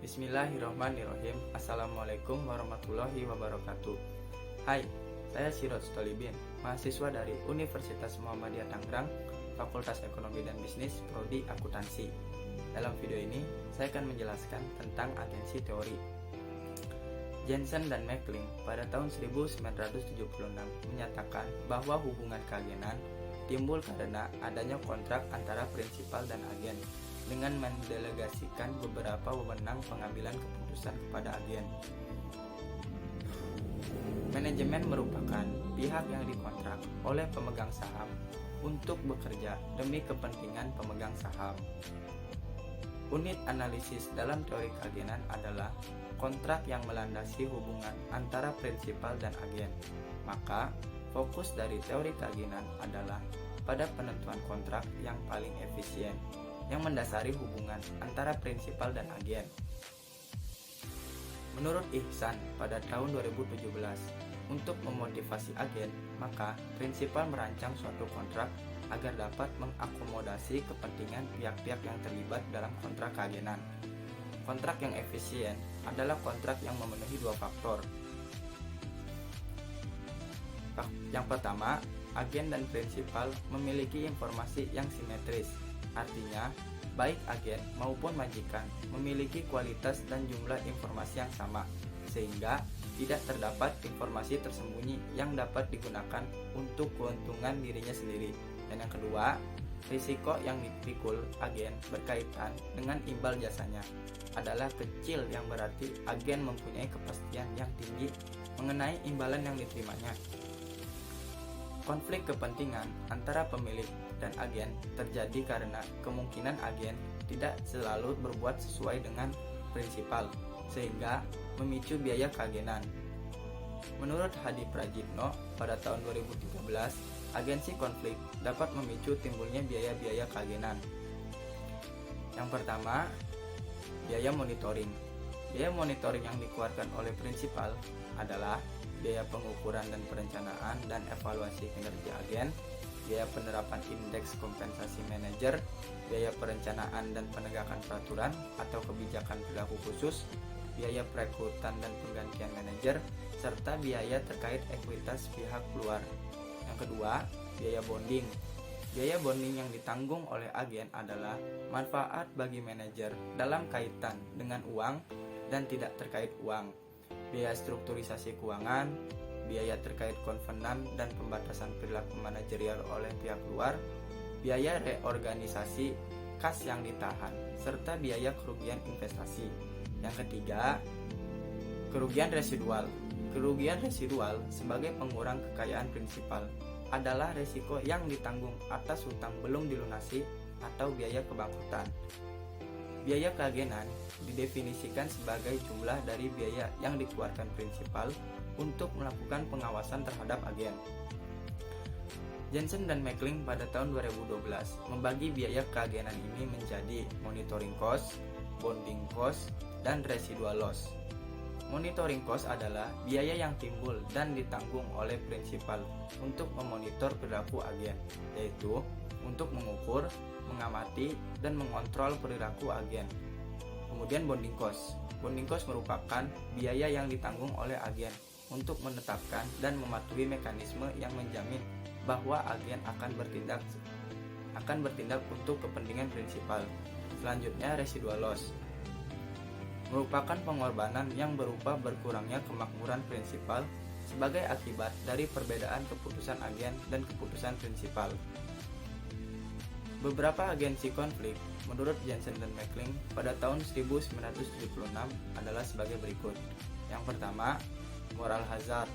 Bismillahirrahmanirrahim. Assalamualaikum warahmatullahi wabarakatuh. Hai, saya Siroj Stolibin, mahasiswa dari Universitas Muhammadiyah Tangerang, Fakultas Ekonomi dan Bisnis, Prodi Akuntansi. Dalam video ini, saya akan menjelaskan tentang agensi teori. Jensen dan Meckling pada tahun 1976 menyatakan bahwa hubungan keagenan timbul karena adanya kontrak antara prinsipal dan agen dengan mendelegasikan beberapa wewenang pengambilan keputusan kepada agen. Manajemen merupakan pihak yang dikontrak oleh pemegang saham untuk bekerja demi kepentingan pemegang saham. Unit analisis dalam teori keagenan adalah kontrak yang melandasi hubungan antara prinsipal dan agen. Maka, fokus dari teori keagenan adalah pada penentuan kontrak yang paling efisien yang mendasari hubungan antara prinsipal dan agen. Menurut Ihsan pada tahun 2017, untuk memotivasi agen, maka prinsipal merancang suatu kontrak agar dapat mengakomodasi kepentingan pihak-pihak yang terlibat dalam kontrak keagenan. Kontrak yang efisien adalah kontrak yang memenuhi dua faktor. Yang pertama, agen dan prinsipal memiliki informasi yang simetris. Artinya, baik agen maupun majikan memiliki kualitas dan jumlah informasi yang sama, sehingga tidak terdapat informasi tersembunyi yang dapat digunakan untuk keuntungan dirinya sendiri. Dan yang kedua, risiko yang dipikul agen berkaitan dengan imbal jasanya adalah kecil, yang berarti agen mempunyai kepastian yang tinggi mengenai imbalan yang diterimanya. Konflik kepentingan antara pemilik dan agen terjadi karena kemungkinan agen tidak selalu berbuat sesuai dengan prinsipal, sehingga memicu biaya keagenan. Menurut Hadi Prajitno pada tahun 2013, agensi konflik dapat memicu timbulnya biaya-biaya keagenan. Yang pertama, biaya monitoring. Biaya monitoring yang dikeluarkan oleh prinsipal adalah biaya pengukuran dan perencanaan dan evaluasi kinerja agen, biaya penerapan indeks kompensasi manajer, biaya perencanaan dan penegakan peraturan atau kebijakan perilaku khusus, biaya perekrutan dan penggantian manajer, serta biaya terkait ekuitas pihak luar. Yang kedua, biaya bonding. Biaya bonding yang ditanggung oleh agen adalah manfaat bagi manajer dalam kaitan dengan uang dan tidak terkait uang, biaya strukturisasi keuangan, biaya terkait konvenan dan pembatasan perilaku manajerial oleh pihak luar, biaya reorganisasi kas yang ditahan, serta biaya kerugian investasi. Yang ketiga, kerugian residual. Kerugian residual sebagai pengurang kekayaan prinsipal adalah risiko yang ditanggung atas hutang belum dilunasi atau biaya kebangkrutan. Biaya keagenan didefinisikan sebagai jumlah dari biaya yang dikeluarkan prinsipal untuk melakukan pengawasan terhadap agen. Jensen dan Meckling pada tahun 2012 membagi biaya keagenan ini menjadi monitoring cost, bonding cost, dan residual loss. Monitoring cost adalah biaya yang timbul dan ditanggung oleh prinsipal untuk memonitor perilaku agen, yaitu untuk mengukur, mengamati, dan mengontrol perilaku agen. Kemudian bonding cost. Bonding cost merupakan biaya yang ditanggung oleh agen untuk menetapkan dan mematuhi mekanisme yang menjamin bahwa agen akan bertindak untuk kepentingan prinsipal. Selanjutnya, residual loss merupakan pengorbanan yang berupa berkurangnya kemakmuran prinsipal sebagai akibat dari perbedaan keputusan agen dan keputusan prinsipal. Beberapa agensi konflik menurut Jensen dan Meckling pada tahun 1976 adalah sebagai berikut. Yang pertama, moral hazard,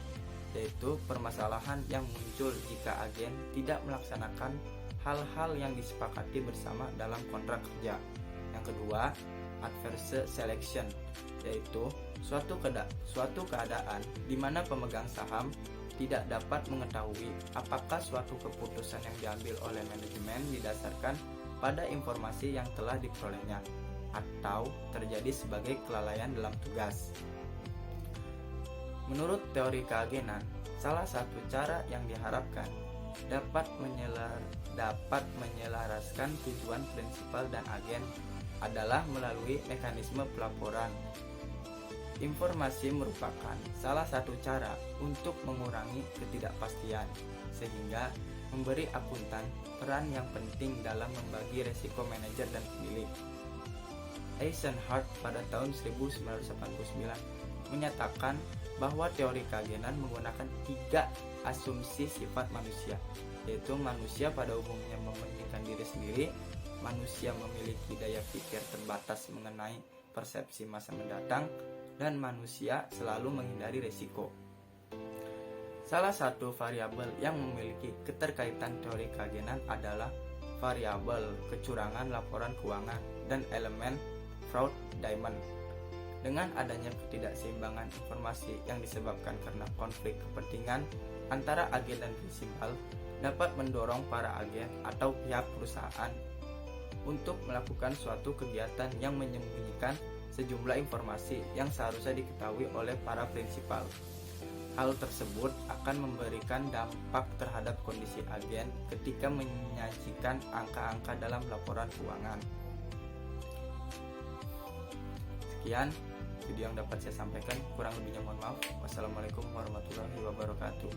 yaitu permasalahan yang muncul jika agen tidak melaksanakan hal-hal yang disepakati bersama dalam kontrak kerja. Yang kedua, adverse selection, yaitu suatu keadaan di mana pemegang saham tidak dapat mengetahui apakah suatu keputusan yang diambil oleh manajemen didasarkan pada informasi yang telah diperolehnya atau terjadi sebagai kelalaian dalam tugas. Menurut teori keagenan, Salah satu cara yang diharapkan dapat menyelaraskan tujuan prinsipal dan agen adalah melalui mekanisme pelaporan. Informasi merupakan salah satu cara untuk mengurangi ketidakpastian, sehingga memberi akuntan peran yang penting dalam membagi resiko manajer dan pemilik. Eisenhardt pada tahun 1989 menyatakan bahwa teori keagenan menggunakan 3 asumsi sifat manusia, yaitu manusia pada umumnya mementingkan diri sendiri, manusia memiliki daya pikir terbatas mengenai persepsi masa mendatang, dan manusia selalu menghindari risiko. Salah satu variabel yang memiliki keterkaitan teori keagenan adalah variabel kecurangan laporan keuangan dan elemen fraud diamond. Dengan adanya ketidakseimbangan informasi yang disebabkan karena konflik kepentingan antara agen dan prinsipal dapat mendorong para agen atau pihak perusahaan untuk melakukan suatu kegiatan yang menyembunyikan sejumlah informasi yang seharusnya diketahui oleh para prinsipal. Hal tersebut akan memberikan dampak terhadap kondisi agen ketika menyajikan angka-angka dalam laporan keuangan. Sekian video yang dapat saya sampaikan, kurang lebihnya mohon maaf. Wassalamualaikum warahmatullahi wabarakatuh.